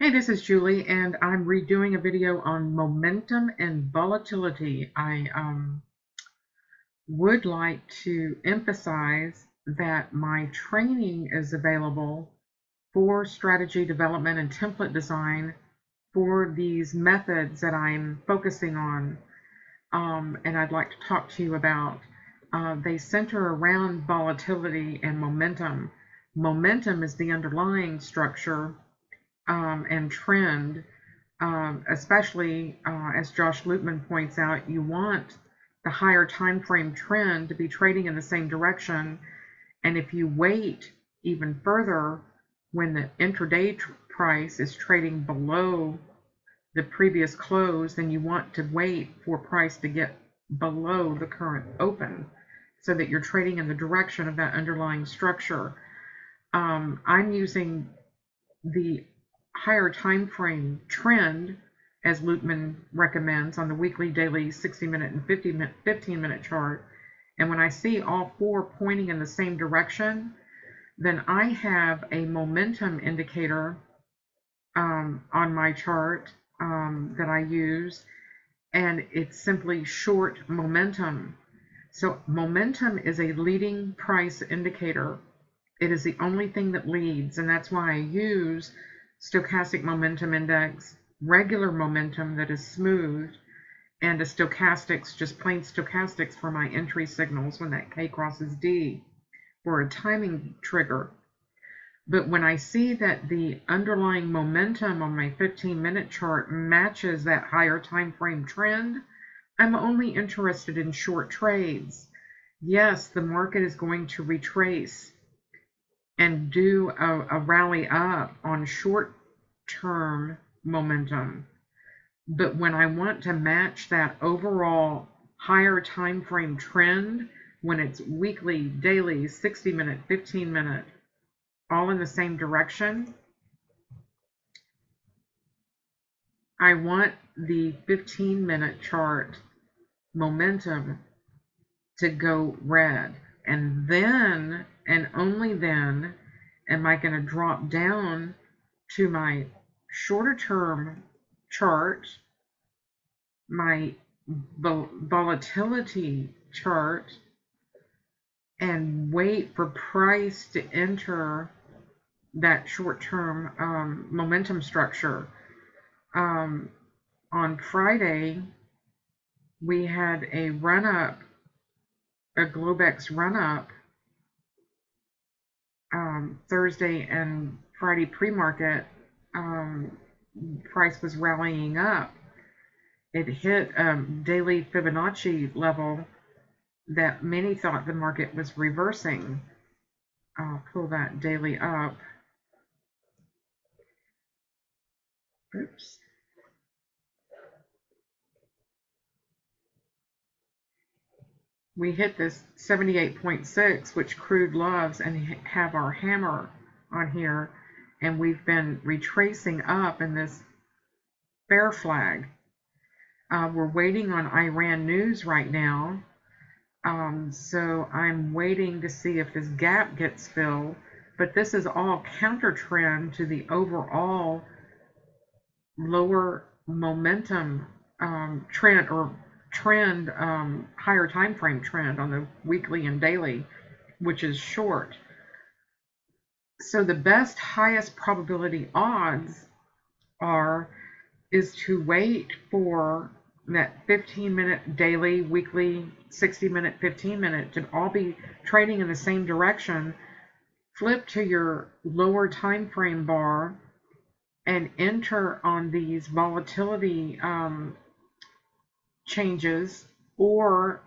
Hey, this is Julie, and I'm redoing a video on momentum and volatility. I would like to emphasize that my training is available for strategy development and template design for these methods that I'm focusing on, and I'd like to talk to you about. They center around volatility and momentum. Momentum is the underlying structure and trend, especially as Josh Lutman points out, you want the higher time frame trend to be trading in the same direction. And if you wait even further when the intraday price is trading below the previous close, then you want to wait for price to get below the current open so that you're trading in the direction of that underlying structure. I'm using the higher time frame trend as Lutman recommends on the weekly, daily, 60-minute and 15-minute chart. And when I see all four pointing in the same direction, then I have a momentum indicator on my chart that I use, and it's simply short momentum. So momentum is a leading price indicator. It is the only thing that leads, and that's why I use stochastic momentum index, regular momentum that is smooth, and a stochastics, just plain stochastics for my entry signals when that K crosses D for a timing trigger. But when I see that the underlying momentum on my 15-minute chart matches that higher time frame trend, I'm only interested in short trades. Yes, the market is going to retrace and do a rally up on short-term momentum. But when I want to match that overall higher time frame trend, when it's weekly, daily, 60-minute, 15-minute, all in the same direction, I want the 15-minute chart momentum to go red. And then, and only then, am I going to drop down to my shorter term chart, my volatility chart, and wait for price to enter that short-term momentum structure. On Friday, we had a run-up, a Globex run-up. Thursday and Friday pre-market, price was rallying up. It hit a daily Fibonacci level that many thought the market was reversing. I'll pull that daily up. Oops. We hit this 78.6, which crude loves, and have our hammer on here, and we've been retracing up in this bear flag. We're waiting on Iran news right now, so I'm waiting to see if this gap gets filled, but this is all counter trend to the overall lower momentum trend, or trend, higher time frame trend on the weekly and daily, which is short. So the best, highest probability odds is to wait for that 15-minute daily, weekly, 60-minute, 15-minute to all be trading in the same direction. Flip to your lower time frame bar and enter on these volatility changes, or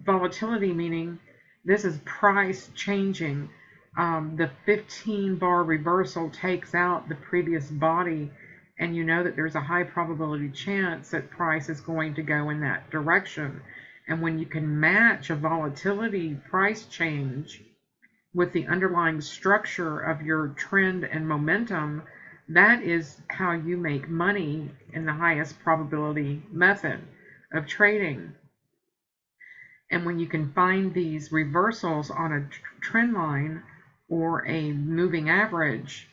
volatility meaning this is price changing. The 15 bar reversal takes out the previous body, and you know that there's a high probability chance that price is going to go in that direction. And when you can match a volatility price change with the underlying structure of your trend and momentum, that is how you make money in the highest probability method of trading. And when you can find these reversals on a trend line or a moving average,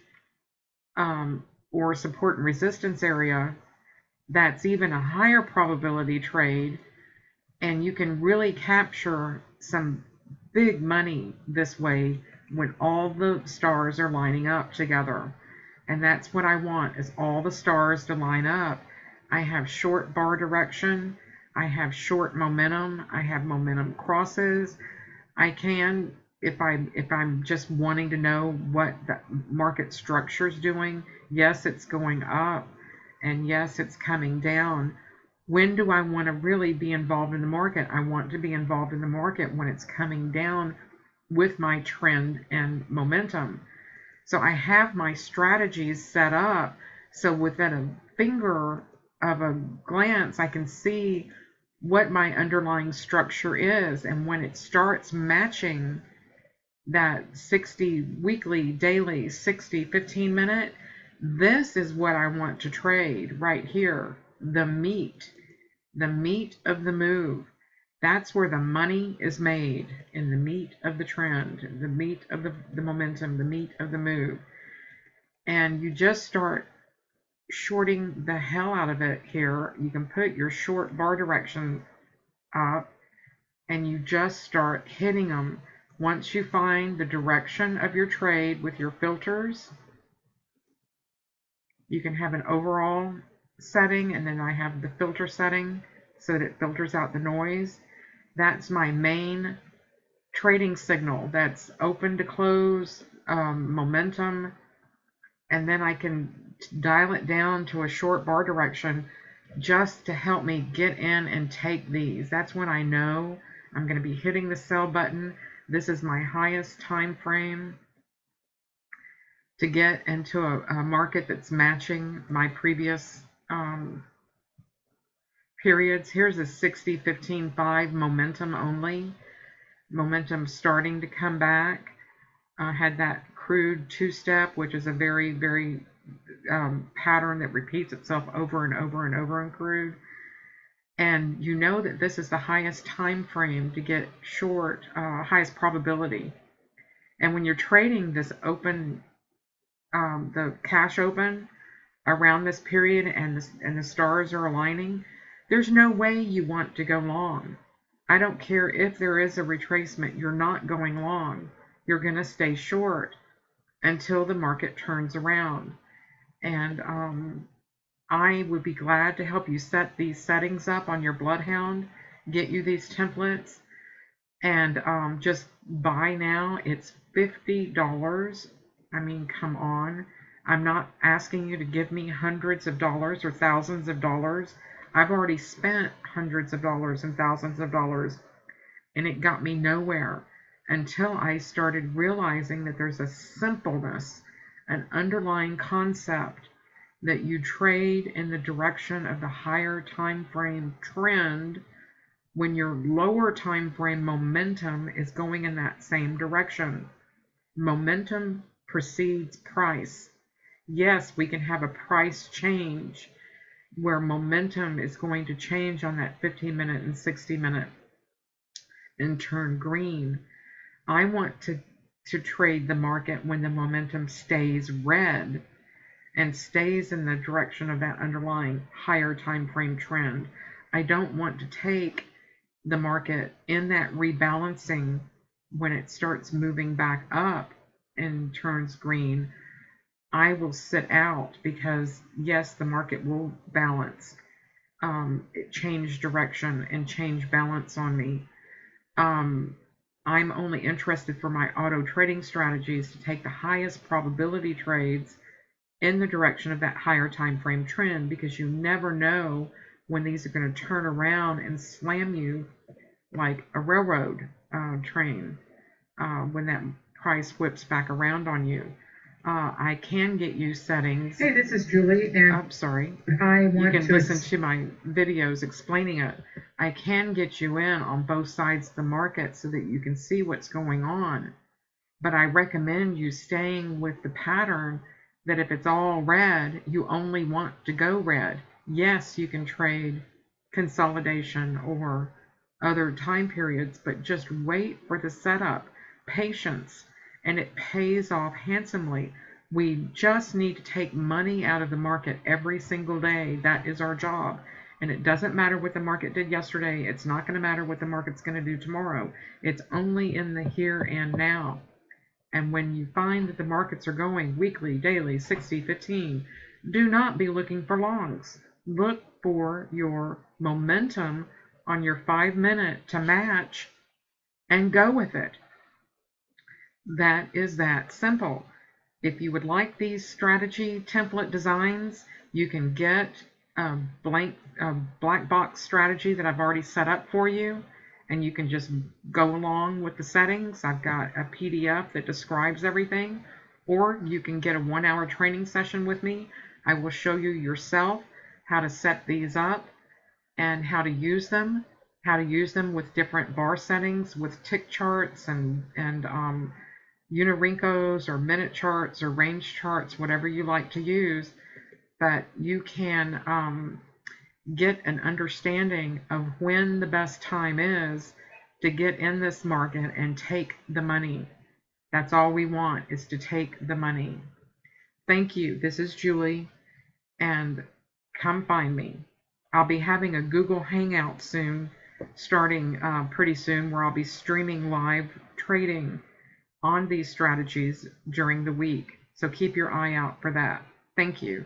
or support and resistance area, that's even a higher probability trade, and you can really capture some big money this way when all the stars are lining up together. And that's what I want, is all the stars to line up. I have short bar direction, I have short momentum, I have momentum crosses. I can, if I'm just wanting to know what the market structure is doing, yes, it's going up, and yes, it's coming down. When do I want to really be involved in the market? I want to be involved in the market when it's coming down with my trend and momentum. So I have my strategies set up so within a finger of a glance I can see what my underlying structure is, and when it starts matching that 60 weekly, daily, 60, 15-minute, this is what I want to trade right here. The meat of the move. That's where the money is made, in the meat of the trend, the meat of the momentum, the meat of the move. And you just start shorting the hell out of it here. You can put your short bar direction up, and you just start hitting them. Once you find the direction of your trade with your filters, you can have an overall setting, and then I have the filter setting so that it filters out the noise. That's my main trading signal. That's open to close, momentum, and then I can dial it down to a short bar direction just to help me get in and take these. That's when I know I'm going to be hitting the sell button. This is my highest time frame to get into a market that's matching my previous periods. Here's a 60, 15, 5 momentum only. Momentum starting to come back. Had that crude two-step, which is a very, very pattern that repeats itself over and over and over in crude. And you know that this is the highest time frame to get short, highest probability. And when you're trading this open, the cash open around this period, and the stars are aligning, there's no way you want to go long. I don't care if there is a retracement, you're not going long. You're going to stay short until the market turns around. And I would be glad to help you set these settings up on your Bloodhound, get you these templates, and just buy now. It's $50. I mean, come on. I'm not asking you to give me hundreds of dollars or thousands of dollars. I've already spent hundreds of dollars and thousands of dollars, and it got me nowhere until I started realizing that there's a simpleness, an underlying concept that you trade in the direction of the higher time frame trend when your lower time frame momentum is going in that same direction. Momentum precedes price. Yes, we can have a price change where momentum is going to change on that 15-minute and 60-minute and turn green. I want to trade the market when the momentum stays red and stays in the direction of that underlying higher time frame trend. I don't want to take the market in that rebalancing when it starts moving back up and turns green. I will sit out because, yes, the market will balance, change direction and change balance on me. I'm only interested for my auto trading strategies to take the highest probability trades in the direction of that higher time frame trend, because you never know when these are going to turn around and slam you like a railroad train when that price whips back around on you. I can get you settings. Hey, this is Julie, and I'm sorry. You can listen to my videos explaining it. I can get you in on both sides of the market so that you can see what's going on. But I recommend you staying with the pattern that if it's all red, you only want to go red. Yes, you can trade consolidation or other time periods, but just wait for the setup. Patience. And it pays off handsomely. We just need to take money out of the market every single day. That is our job. And it doesn't matter what the market did yesterday. It's not going to matter what the market's going to do tomorrow. It's only in the here and now. And when you find that the markets are going weekly, daily, 60, 15, do not be looking for longs. Look for your momentum on your 5-minute to match and go with it. That is that simple. If you would like these strategy template designs, you can get a black box strategy that I've already set up for you, and you can just go along with the settings. I've got a PDF that describes everything, or you can get a 1-hour training session with me. I will show you yourself how to set these up and how to use them with different bar settings, with tick charts and Unirinkos or minute charts or range charts, whatever you like to use. But you can get an understanding of when the best time is to get in this market and take the money. That's all we want, is to take the money. Thank you. This is Julie, and come find me. I'll be having a Google Hangout soon, starting pretty soon, where I'll be streaming live trading on these strategies during the week. So keep your eye out for that. Thank you.